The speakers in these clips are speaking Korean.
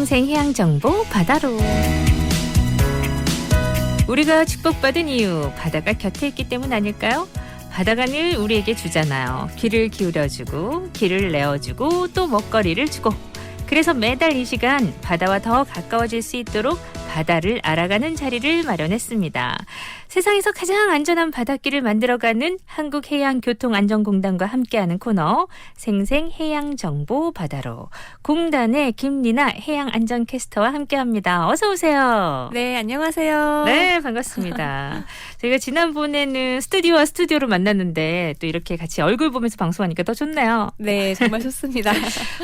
생생해양정보 바다로. 우리가 축복받은 이유, 바다가 곁에 있기 때문 아닐까요? 바다가 늘 우리에게 주잖아요. 귀를 기울여주고, 길을 내어주고, 또 먹거리를 주고. 그래서 매달 이 시간 바다와 더 가까워질 수 있도록 바다를 알아가는 자리를 마련했습니다. 세상에서 가장 안전한 바닷길을 만들어가는 한국해양교통안전공단과 함께하는 코너 생생해양정보 바다로. 공단의 김리나 해양안전캐스터와 함께합니다. 어서 오세요. 네, 안녕하세요. 네, 반갑습니다. 저희가 지난번에는 스튜디오와 스튜디오로 만났는데 또 이렇게 같이 얼굴 보면서 방송하니까 더 좋네요. 네, 정말 좋습니다.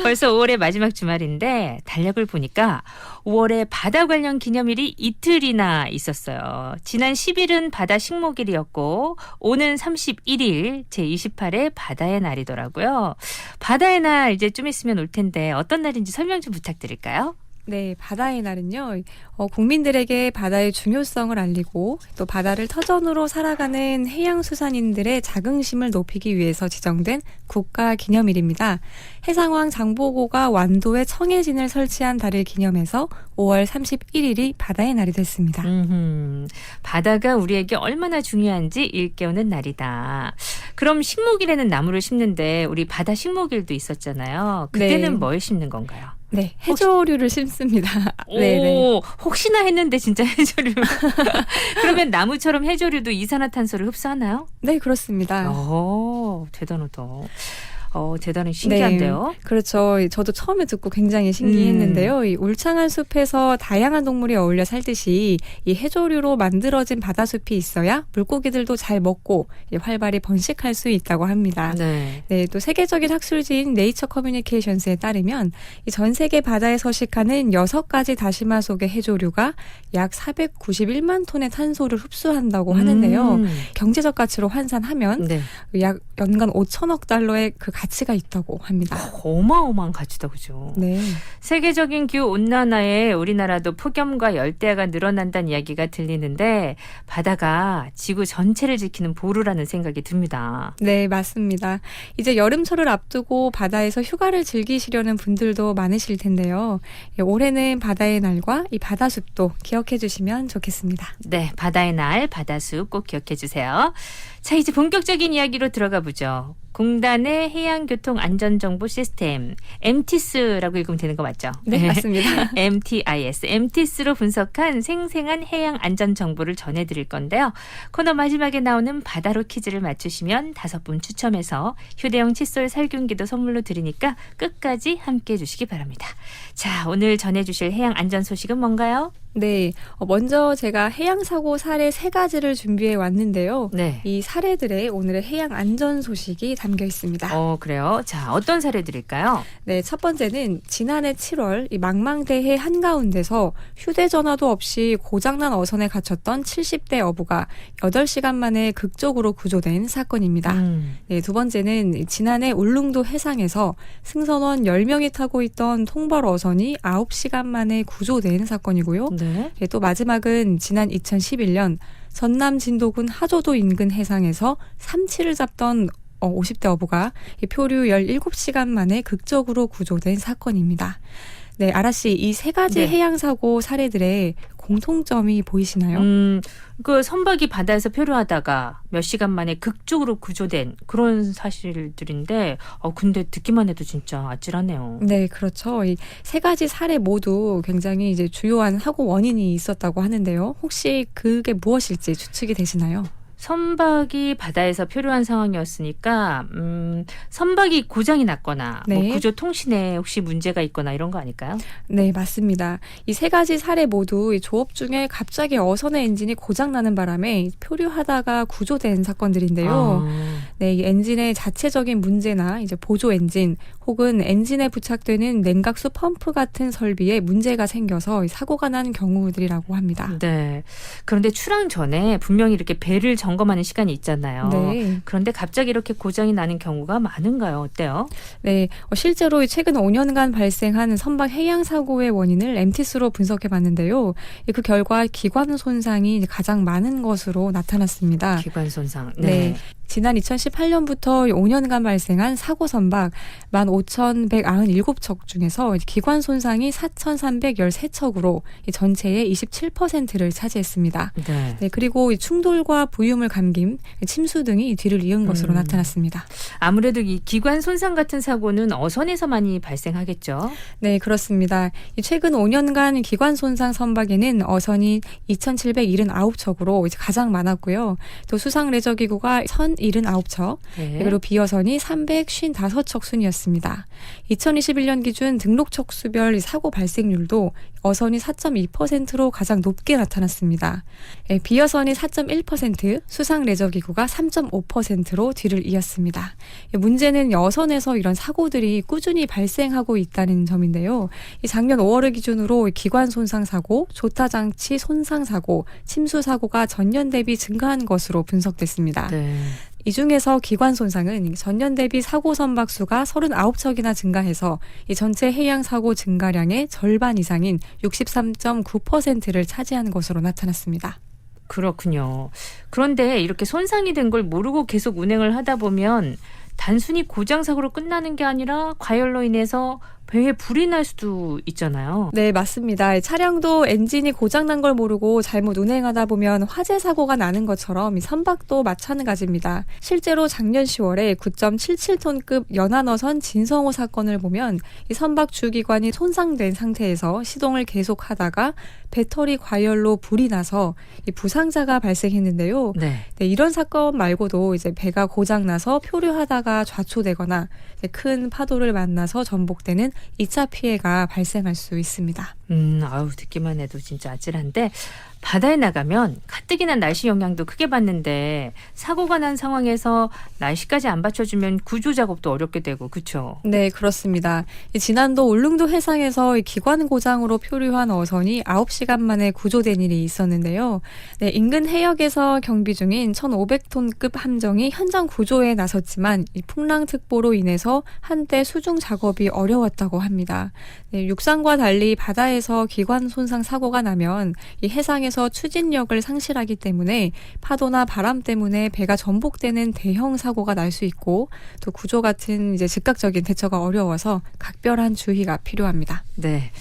벌써 5월의 마지막 주말인데 달력을 보니까 5월에 바다 관련 기념일이 이틀이나 있었어요. 지난 10일은 바다 식목일이었고 오는 31일 제28회 바다의 날이더라고요. 바다의 날 이제 좀 있으면 올 텐데 어떤 날인지 설명 좀 부탁드릴까요? 네, 바다의 날은요, 국민들에게 바다의 중요성을 알리고 또 바다를 터전으로 살아가는 해양수산인들의 자긍심을 높이기 위해서 지정된 국가기념일입니다. 해상왕 장보고가 완도에 청해진을 설치한 달을 기념해서 5월 31일이 바다의 날이 됐습니다. 바다가 우리에게 얼마나 중요한지 일깨우는 날이다. 그럼 식목일에는 나무를 심는데 우리 바다 식목일도 있었잖아요. 그때는 네. 뭘 심는 건가요? 네, 해조류를 심습니다. 오, 혹시나 했는데 진짜 해조류. 그러면 나무처럼 해조류도 이산화탄소를 흡수하나요? 네, 그렇습니다. 오, 대단하다. 대단히 신기한데요. 네, 그렇죠. 저도 처음에 듣고 굉장히 신기했는데요. 이 울창한 숲에서 다양한 동물이 어울려 살듯이 이 해조류로 만들어진 바다숲이 있어야 물고기들도 잘 먹고 활발히 번식할 수 있다고 합니다. 네. 네, 또 세계적인 학술지인 네이처 커뮤니케이션스에 따르면 이 전 세계 바다에 서식하는 6가지 다시마 속의 해조류가 약 491만 톤의 탄소를 흡수한다고 하는데요. 경제적 가치로 환산하면 네. 약 연간 5천억 달러의 그 가치가 있다고 합니다. 어마어마한 가치다, 그죠? 네. 세계적인 기후 온난화에 우리나라도 폭염과 열대야가 늘어난다는 이야기가 들리는데 바다가 지구 전체를 지키는 보루라는 생각이 듭니다. 네, 맞습니다. 이제 여름철을 앞두고 바다에서 휴가를 즐기시려는 분들도 많으실 텐데요. 올해는 바다의 날과 이 바다숲도 기억해 주시면 좋겠습니다. 네, 바다의 날, 바다숲 꼭 기억해 주세요. 자, 이제 본격적인 이야기로 들어가 보죠. 공단의 해양교통안전정보 시스템, MTIS라고 읽으면 되는 거 맞죠? 네, 맞습니다. MTIS로 분석한 생생한 해양 안전 정보를 전해드릴 건데요. 코너 마지막에 나오는 바다로 퀴즈를 맞추시면 5분 추첨해서 휴대용 칫솔 살균기도 선물로 드리니까 끝까지 함께해 주시기 바랍니다. 자, 오늘 전해주실 해양 안전 소식은 뭔가요? 네, 먼저 제가 해양사고 사례 3가지를 준비해 왔는데요. 네. 이 사례들의 오늘의 해양 안전 소식이 담겨 있습니다. 그래요? 자, 어떤 사례들일까요? 네, 첫 번째는 지난해 7월 이 망망대해 한가운데서 휴대전화도 없이 고장난 어선에 갇혔던 70대 어부가 8시간 만에 극적으로 구조된 사건입니다. 네, 두 번째는 지난해 울릉도 해상에서 승선원 10명이 타고 있던 통발 어선이 9시간 만에 구조된 사건이고요. 네. 네, 또 마지막은 지난 2011년 전남 진도군 하조도 인근 해상에서 삼치를 잡던 50대 어부가 표류 17시간 만에 극적으로 구조된 사건입니다. 네, 아라 씨, 이 3가지 네. 해양사고 사례들의 공통점이 보이시나요? 그 선박이 바다에서 표류하다가 몇 시간 만에 극적으로 구조된 그런 사실들인데, 근데 듣기만 해도 진짜 아찔하네요. 네, 그렇죠. 이 3가지 사례 모두 굉장히 이제 주요한 사고 원인이 있었다고 하는데요. 혹시 그게 무엇일지 추측이 되시나요? 선박이 바다에서 표류한 상황이었으니까 선박이 고장이 났거나 네. 구조 통신에 혹시 문제가 있거나 이런 거 아닐까요? 네, 맞습니다. 이 3가지 사례 모두 이 조업 중에 갑자기 어선의 엔진이 고장나는 바람에 표류하다가 구조된 사건들인데요. 네, 이 엔진의 자체적인 문제나 이제 보조 엔진 혹은 엔진에 부착되는 냉각수 펌프 같은 설비에 문제가 생겨서 사고가 난 경우들이라고 합니다. 네. 그런데 출항 전에 분명히 이렇게 배를 점검하는 시간이 있잖아요. 네. 그런데 갑자기 이렇게 고장이 나는 경우가 많은가요? 어때요? 네, 실제로 최근 5년간 발생한 선박 해양 사고의 원인을 MTIS로 분석해 봤는데요. 그 결과 기관 손상이 가장 많은 것으로 나타났습니다. 기관 손상. 네. 지난 2018년부터 5년간 발생한 사고 선박 15,197척 중에서 기관 손상이 4,313척으로 전체의 27%를 차지했습니다. 네. 네, 그리고 충돌과 부유물 감김, 침수 등이 뒤를 이은 것으로 나타났습니다. 아무래도 이 기관 손상 같은 사고는 어선에서 많이 발생하겠죠. 네, 그렇습니다. 최근 5년간 기관 손상 선박에는 어선이 2,779척으로 가장 많았고요. 또 수상 레저 기구가 1,079척, 네. 그리고 비어선이 355척 순이었습니다. 2021년 기준 등록 척수별 사고 발생률도 어선이 4.2%로 가장 높게 나타났습니다. 비어선이 4.1%, 수상 레저 기구가 3.5%로 뒤를 이었습니다. 문제는 어선에서 이런 사고들이 꾸준히 발생하고 있다는 점인데요. 작년 5월을 기준으로 기관 손상 사고, 조타 장치 손상 사고, 침수 사고가 전년 대비 증가한 것으로 분석됐습니다. 네. 이 중에서 기관 손상은 전년 대비 사고 선박 수가 39척이나 증가해서 이 전체 해양 사고 증가량의 절반 이상인 63.9%를 차지한 것으로 나타났습니다. 그렇군요. 그런데 이렇게 손상이 된 걸 모르고 계속 운행을 하다 보면 단순히 고장 사고로 끝나는 게 아니라 과열로 인해서 배에 불이 날 수도 있잖아요. 네, 맞습니다. 차량도 엔진이 고장난 걸 모르고 잘못 운행하다 보면 화재 사고가 나는 것처럼 이 선박도 마찬가지입니다. 실제로 작년 10월에 9.77톤급 연안어선 진성호 사건을 보면 이 선박 주기관이 손상된 상태에서 시동을 계속하다가 배터리 과열로 불이 나서 이 부상자가 발생했는데요. 네. 네, 이런 사건 말고도 이제 배가 고장나서 표류하다가 좌초되거나 이제 큰 파도를 만나서 전복되는 2차 피해가 발생할 수 있습니다. 아우 듣기만 해도 진짜 아찔한데 바다에 나가면 가뜩이나 날씨 영향도 크게 받는데 사고가 난 상황에서 날씨까지 안 받쳐주면 구조 작업도 어렵게 되고 그렇죠? 네, 그렇습니다. 지난도 울릉도 해상에서 기관 고장으로 표류한 어선이 9시간 만에 구조된 일이 있었는데요. 네, 인근 해역에서 경비 중인 1,500톤급 함정이 현장 구조에 나섰지만 이 풍랑특보로 인해서 한때 수중 작업이 어려웠다고 합니다. 네, 육상과 달리 바다에서 기관 손상 사고가 나면 이 해상에서 추진력을 상실하기 때문에 파도나 바람 때문에 배가 전복되는 대형 사고가 날 수 있고 또 구조 같은 이제 즉각적인 대처가 어려워서 각별한 주의가 필요합니다. 네.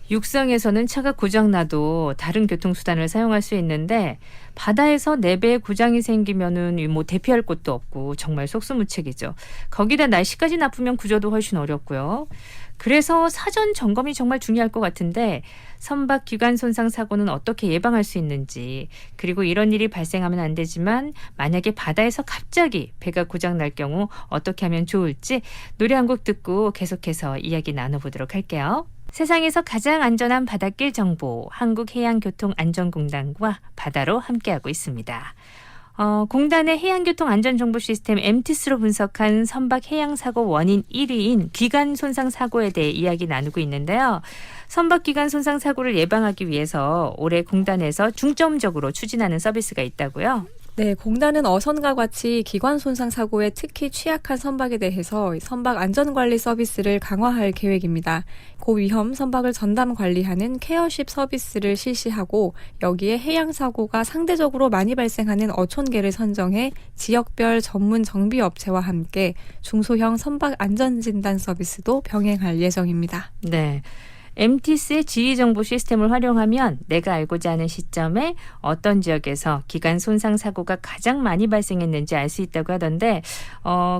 육상에서는 차가 고장나도 다른 교통수단을 사용할 수 있는데 바다에서 내 배에 고장이 생기면은 뭐 대피할 곳도 없고 정말 속수무책이죠. 거기다 날씨까지 나쁘면 구조도 훨씬 어렵고요. 그래서 사전 점검이 정말 중요할 것 같은데 선박 기관 손상 사고는 어떻게 예방할 수 있는지 그리고 이런 일이 발생하면 안 되지만 만약에 바다에서 갑자기 배가 고장 날 경우 어떻게 하면 좋을지 노래 한 곡 듣고 계속해서 이야기 나눠보도록 할게요. 세상에서 가장 안전한 바닷길 정보 한국해양교통안전공단과 바다로 함께하고 있습니다. 공단의 해양교통안전정보 시스템 MTS로 분석한 선박 해양사고 원인 1위인 기관 손상 사고에 대해 이야기 나누고 있는데요. 선박 기관 손상 사고를 예방하기 위해서 올해 공단에서 중점적으로 추진하는 서비스가 있다고요? 네, 공단은 어선과 같이 기관 손상 사고에 특히 취약한 선박에 대해서 선박 안전관리 서비스를 강화할 계획입니다. 고위험 선박을 전담 관리하는 케어십 서비스를 실시하고 여기에 해양 사고가 상대적으로 많이 발생하는 어촌계를 선정해 지역별 전문 정비업체와 함께 중소형 선박 안전진단 서비스도 병행할 예정입니다. 네. MTS의 지휘정보 시스템을 활용하면 내가 알고자 하는 시점에 어떤 지역에서 기관 손상 사고가 가장 많이 발생했는지 알 수 있다고 하던데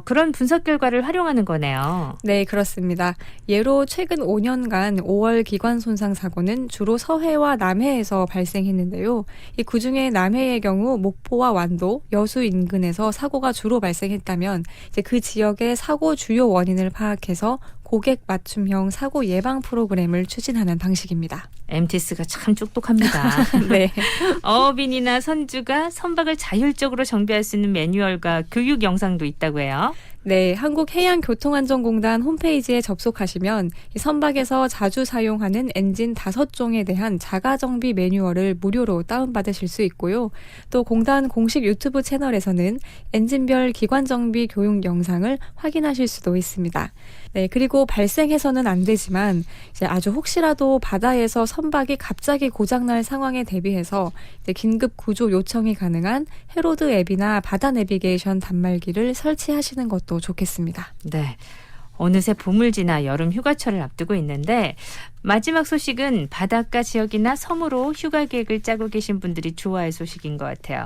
그런 분석 결과를 활용하는 거네요. 네, 그렇습니다. 예로 최근 5년간 5월 기관 손상 사고는 주로 서해와 남해에서 발생했는데요. 그중에 남해의 경우 목포와 완도, 여수 인근에서 사고가 주로 발생했다면 이제 그 지역의 사고 주요 원인을 파악해서 고객 맞춤형 사고 예방 프로그램을 추진하는 방식입니다. MTS가 참 똑똑합니다. 네. 어업인이나 선주가 선박을 자율적으로 정비할 수 있는 매뉴얼과 교육 영상도 있다고 해요. 네, 한국해양교통안전공단 홈페이지에 접속하시면 이 선박에서 자주 사용하는 엔진 5종에 대한 자가정비 매뉴얼을 무료로 다운받으실 수 있고요. 또 공단 공식 유튜브 채널에서는 엔진별 기관정비 교육 영상을 확인하실 수도 있습니다. 네, 그리고 발생해서는 안 되지만 이제 아주 혹시라도 바다에서 선박이 갑자기 고장날 상황에 대비해서 이제 긴급 구조 요청이 가능한 해로드 앱이나 바다 내비게이션 단말기를 설치하시는 것도 좋겠습니다. 네. 어느새 봄을 지나 여름 휴가철을 앞두고 있는데 마지막 소식은 바닷가 지역이나 섬으로 휴가 계획을 짜고 계신 분들이 좋아할 소식인 것 같아요.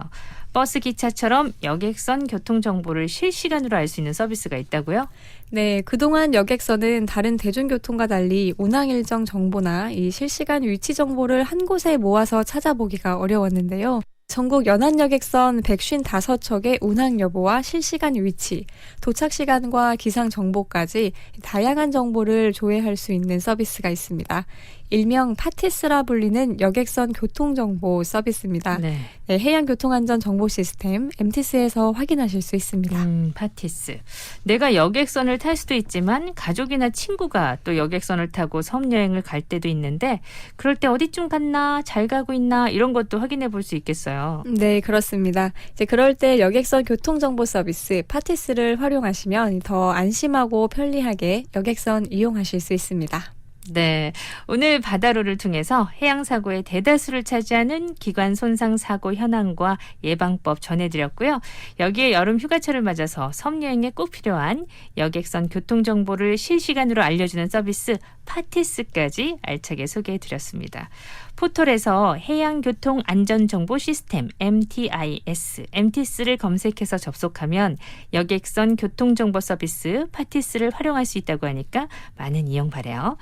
버스 기차처럼 여객선 교통 정보를 실시간으로 알 수 있는 서비스가 있다고요? 네, 그동안 여객선은 다른 대중교통과 달리 운항 일정 정보나 이 실시간 위치 정보를 한 곳에 모아서 찾아보기가 어려웠는데요. 전국 연안여객선 155척의 운항 여부와 실시간 위치, 도착 시간과 기상 정보까지 다양한 정보를 조회할 수 있는 서비스가 있습니다. 일명 파티스라 불리는 여객선 교통정보 서비스입니다. 네. 네, 해양교통안전정보 시스템 MTS에서 확인하실 수 있습니다. 파티스. 내가 여객선을 탈 수도 있지만 가족이나 친구가 또 여객선을 타고 섬 여행을 갈 때도 있는데 그럴 때 어디쯤 갔나, 잘 가고 있나 이런 것도 확인해 볼 수 있겠어요. 네, 그렇습니다. 이제 그럴 때 여객선 교통정보 서비스 파티스를 활용하시면 더 안심하고 편리하게 여객선 이용하실 수 있습니다. 네, 오늘 바다로를 통해서 해양사고의 대다수를 차지하는 기관 손상 사고 현황과 예방법 전해드렸고요. 여기에 여름 휴가철을 맞아서 섬 여행에 꼭 필요한 여객선 교통정보를 실시간으로 알려주는 서비스 파티스까지 알차게 소개해드렸습니다. 포털에서 해양교통안전정보 시스템 MTIS를 검색해서 접속하면 여객선 교통정보 서비스 파티스를 활용할 수 있다고 하니까 많은 이용 바라요.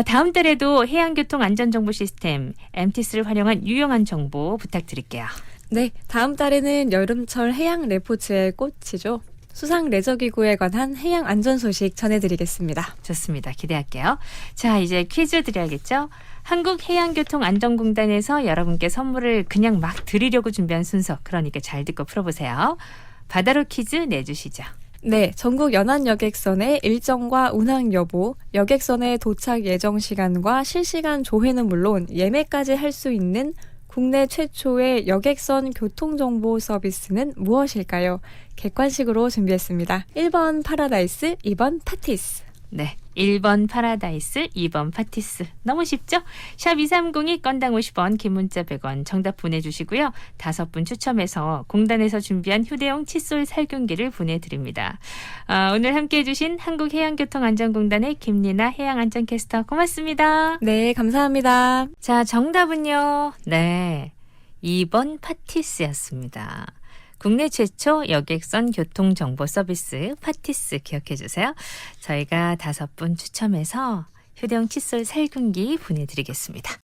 다음 달에도 해양교통안전정보 시스템 MTS를 활용한 유용한 정보 부탁드릴게요. 네, 다음 달에는 여름철 해양 레포츠의 꽃이죠. 수상 레저기구에 관한 해양 안전 소식 전해드리겠습니다. 좋습니다. 기대할게요. 자, 이제 퀴즈 드려야겠죠? 한국해양교통안전공단에서 여러분께 선물을 그냥 막 드리려고 준비한 순서, 그러니까 잘 듣고 풀어보세요. 바다로 퀴즈 내주시죠. 네, 전국 연안여객선의 일정과 운항 여부, 여객선의 도착 예정 시간과 실시간 조회는 물론 예매까지 할 수 있는 국내 최초의 여객선 교통정보 서비스는 무엇일까요? 객관식으로 준비했습니다. 1번 파라다이스, 2번 파티스. 네, 1번 파라다이스, 2번 파티스. 너무 쉽죠? 샵 2302 건당 50원, 긴 문자 100원 정답 보내주시고요. 5분 추첨해서 공단에서 준비한 휴대용 칫솔 살균기를 보내드립니다. 오늘 함께해 주신 한국해양교통안전공단의 김리나 해양안전캐스터 고맙습니다. 네, 감사합니다. 자, 정답은요. 네, 2번 파티스였습니다. 국내 최초 여객선 교통정보 서비스 파티스 기억해 주세요. 저희가 5분 추첨해서 휴대용 칫솔 살균기 보내드리겠습니다.